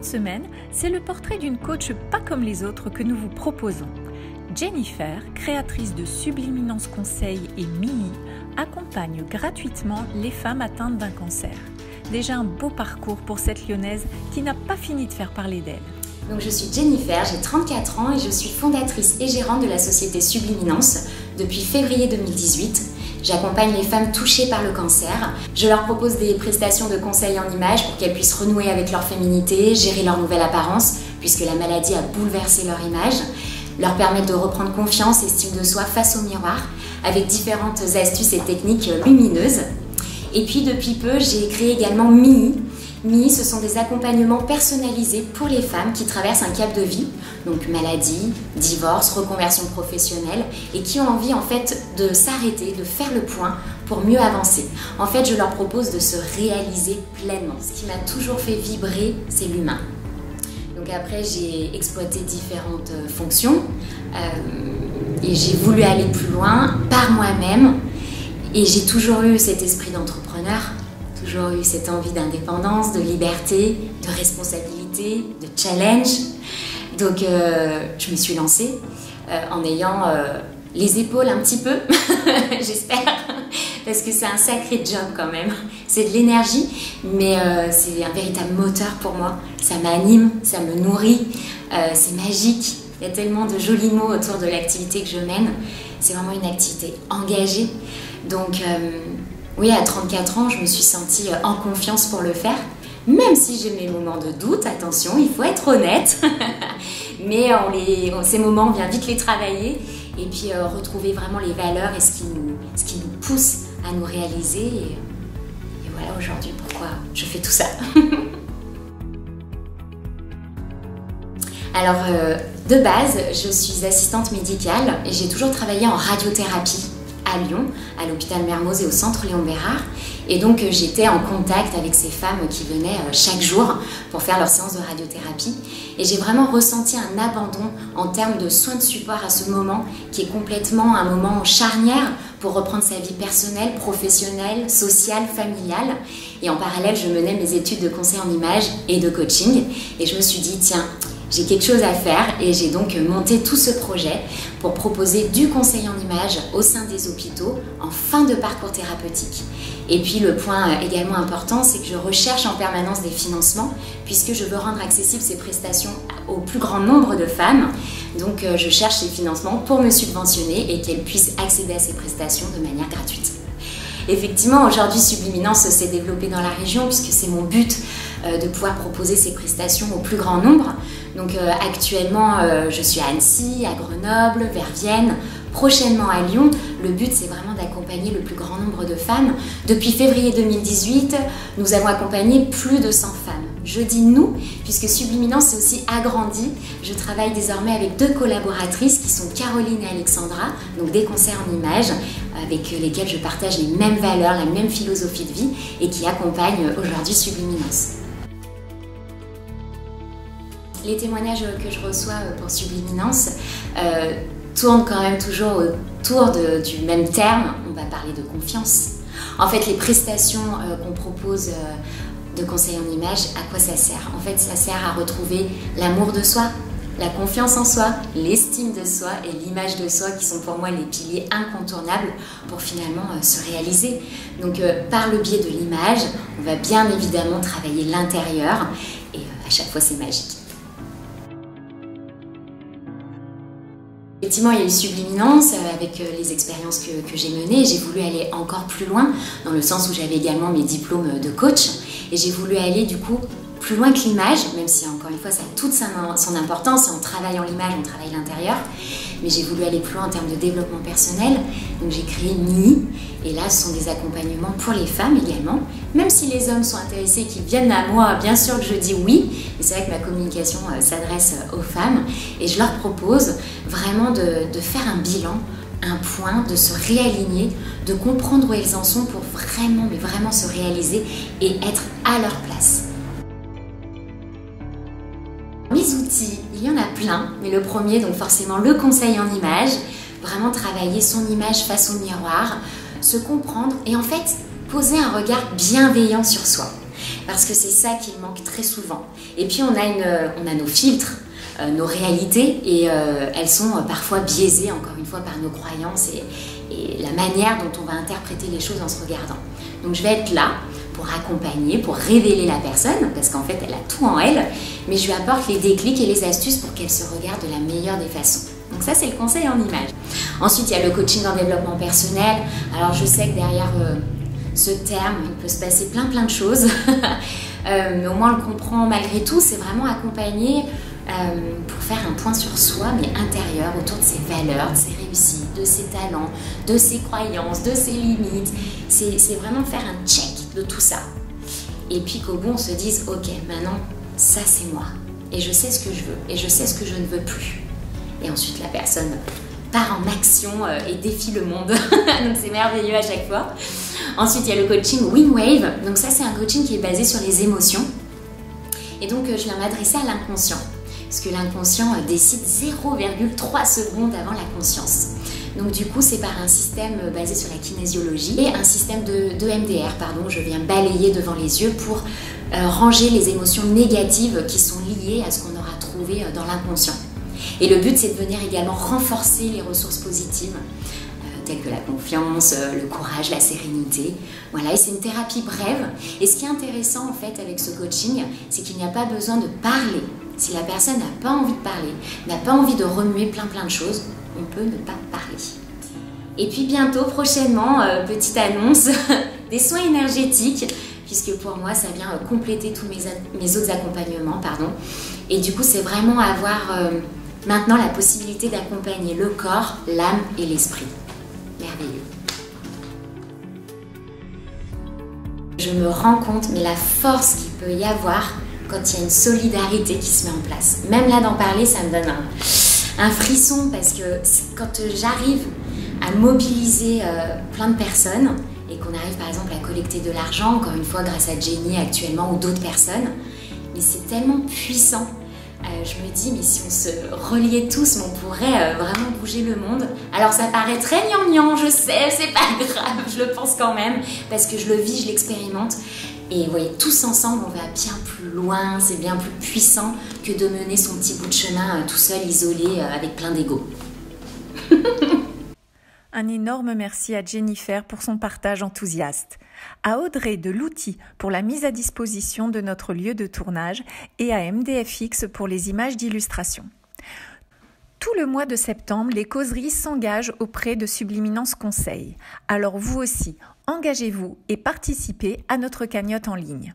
Cette semaine, c'est le portrait d'une coach pas comme les autres que nous vous proposons. Jennifer, créatrice de Subliminance Conseil et MII, accompagne gratuitement les femmes atteintes d'un cancer. Déjà un beau parcours pour cette Lyonnaise qui n'a pas fini de faire parler d'elle. Donc je suis Jennifer, j'ai 34 ans et je suis fondatrice et gérante de la société Subliminance depuis février 2018. J'accompagne les femmes touchées par le cancer. Je leur propose des prestations de conseils en images pour qu'elles puissent renouer avec leur féminité, gérer leur nouvelle apparence, puisque la maladie a bouleversé leur image, leur permettre de reprendre confiance et estime de soi face au miroir, avec différentes astuces et techniques lumineuses. Et puis depuis peu, j'ai créé également MII. MII, ce sont des accompagnements personnalisés pour les femmes qui traversent un cap de vie, donc maladie, divorce, reconversion professionnelle, et qui ont envie en fait de s'arrêter, de faire le point pour mieux avancer. En fait, je leur propose de se réaliser pleinement. Ce qui m'a toujours fait vibrer, c'est l'humain. Donc après, j'ai exploité différentes fonctions et j'ai voulu aller plus loin par moi-même. Et j'ai toujours eu cet esprit d'entrepreneur, toujours eu cette envie d'indépendance, de liberté, de responsabilité, de challenge. Donc je me suis lancée en ayant les épaules un petit peu, j'espère, parce que c'est un sacré job quand même. C'est de l'énergie, mais c'est un véritable moteur pour moi. Ça m'anime, ça me nourrit, c'est magique. Il y a tellement de jolis mots autour de l'activité que je mène. C'est vraiment une activité engagée. Donc oui, à 34 ans, je me suis sentie en confiance pour le faire. Même si j'ai mes moments de doute, attention, il faut être honnête. Mais ces moments, on vient vite les travailler. Et puis retrouver vraiment les valeurs et ce qui nous pousse à nous réaliser. Et voilà aujourd'hui pourquoi je fais tout ça. Alors, de base, je suis assistante médicale et j'ai toujours travaillé en radiothérapie à Lyon, à l'hôpital Mermoz et au centre Léon Bérard. Et donc, j'étais en contact avec ces femmes qui venaient chaque jour pour faire leur séance de radiothérapie. Et j'ai vraiment ressenti un abandon en termes de soins de support à ce moment qui est complètement un moment charnière pour reprendre sa vie personnelle, professionnelle, sociale, familiale. Et en parallèle, je menais mes études de conseil en images et de coaching. Et je me suis dit, tiens, j'ai quelque chose à faire et j'ai donc monté tout ce projet pour proposer du conseil en images au sein des hôpitaux en fin de parcours thérapeutique. Et puis le point également important, c'est que je recherche en permanence des financements puisque je veux rendre accessibles ces prestations au plus grand nombre de femmes. Donc je cherche ces financements pour me subventionner et qu'elles puissent accéder à ces prestations de manière gratuite. Effectivement, aujourd'hui, Subliminance s'est développée dans la région puisque c'est mon but de pouvoir proposer ces prestations au plus grand nombre. Donc actuellement, je suis à Annecy, à Grenoble, vers Vienne, prochainement à Lyon. Le but, c'est vraiment d'accompagner le plus grand nombre de femmes. Depuis février 2018, nous avons accompagné plus de 100 femmes. Je dis nous, puisque Subliminance s'est aussi agrandi. Je travaille désormais avec 2 collaboratrices qui sont Caroline et Alexandra, donc des conseils en images, avec lesquelles je partage les mêmes valeurs, la même philosophie de vie et qui accompagnent aujourd'hui Subliminance. Les témoignages que je reçois pour Subliminance tournent quand même toujours autour du même terme. On va parler de confiance. En fait, les prestations qu'on propose de conseil en images, à quoi ça sert? En fait, ça sert à retrouver l'amour de soi, la confiance en soi, l'estime de soi et l'image de soi qui sont pour moi les piliers incontournables pour finalement se réaliser. Donc par le biais de l'image, on va bien évidemment travailler l'intérieur et à chaque fois c'est magique. Effectivement, il y a eu Subliminance avec les expériences que j'ai menées. J'ai voulu aller encore plus loin dans le sens où j'avais également mes diplômes de coach et j'ai voulu aller du coup plus loin que l'image, même si encore une fois ça a toute son importance et en travaillant l'image, on travaille l'intérieur. Mais j'ai voulu aller plus loin en termes de développement personnel. Donc j'ai créé MII et là ce sont des accompagnements pour les femmes également. Même si les hommes sont intéressés et qu'ils viennent à moi, bien sûr que je dis oui. Mais c'est vrai que ma communication s'adresse aux femmes et je leur propose vraiment de faire un bilan, un point, de se réaligner, de comprendre où elles en sont pour vraiment, mais vraiment se réaliser et être à leur place. Mes outils, il y en a plein, mais le premier, donc forcément le conseil en images, vraiment travailler son image face au miroir, se comprendre et en fait poser un regard bienveillant sur soi. parce que c'est ça qui manque très souvent. Et puis on a nos filtres, nos réalités, et elles sont parfois biaisées, encore une fois, par nos croyances et la manière dont on va interpréter les choses en se regardant. Donc je vais être là pour accompagner, pour révéler la personne, parce qu'en fait elle a tout en elle, mais je lui apporte les déclics et les astuces pour qu'elle se regarde de la meilleure des façons. Donc ça, c'est le conseil en image. Ensuite, il y a le coaching en développement personnel. Alors je sais que derrière ce terme, il peut se passer plein de choses, mais au moins on le comprend malgré tout. C'est vraiment accompagner pour faire un point sur soi, mais intérieur, autour de ses valeurs, de ses réussites, de ses talents, de ses croyances, de ses limites. C'est vraiment faire un check de tout ça. Et puis qu'au bout, on se dise, ok, maintenant, ça c'est moi. Et je sais ce que je veux, et je sais ce que je ne veux plus. Et ensuite, la personne part en action et défie le monde. Donc c'est merveilleux à chaque fois. Ensuite, il y a le coaching Wingwave. Donc ça, c'est un coaching qui est basé sur les émotions. Et donc, je viens m'adresser à l'inconscient. Parce que l'inconscient décide 0,3 secondes avant la conscience. Donc du coup, c'est par un système basé sur la kinésiologie et un système de MDR, pardon. Je viens balayer devant les yeux pour ranger les émotions négatives qui sont liées à ce qu'on aura trouvé dans l'inconscient. Et le but, c'est de venir également renforcer les ressources positives, telles que la confiance, le courage, la sérénité. Voilà, et c'est une thérapie brève. Et ce qui est intéressant, en fait, avec ce coaching, c'est qu'il n'y a pas besoin de parler. Si la personne n'a pas envie de parler, n'a pas envie de remuer plein de choses, on peut ne pas parler. Et puis bientôt, prochainement, petite annonce, des soins énergétiques, puisque pour moi, ça vient compléter tous mes autres accompagnements, pardon. Et du coup, c'est vraiment avoir maintenant la possibilité d'accompagner le corps, l'âme et l'esprit. Merveilleux. Je me rends compte, mais la force qu'il peut y avoir quand il y a une solidarité qui se met en place. Même là, d'en parler, ça me donne un frisson, parce que quand j'arrive à mobiliser plein de personnes et qu'on arrive par exemple à collecter de l'argent, encore une fois grâce à Jenny actuellement ou d'autres personnes, mais c'est tellement puissant. Je me dis, mais si on se reliait tous, on pourrait vraiment bouger le monde. Alors ça paraît très gnangnan, je sais, c'est pas grave, je le pense quand même, parce que je le vis, je l'expérimente. Et vous voyez, tous ensemble, on va bien plus loin, c'est bien plus puissant que de mener son petit bout de chemin tout seul, isolé, avec plein d'ego. Un énorme merci à Jennifer pour son partage enthousiaste, à Audrey de l'outil pour la mise à disposition de notre lieu de tournage et à MDFX pour les images d'illustration. Tout le mois de septembre, les causeries s'engagent auprès de Subliminence Conseil. Alors vous aussi, engagez-vous et participez à notre cagnotte en ligne.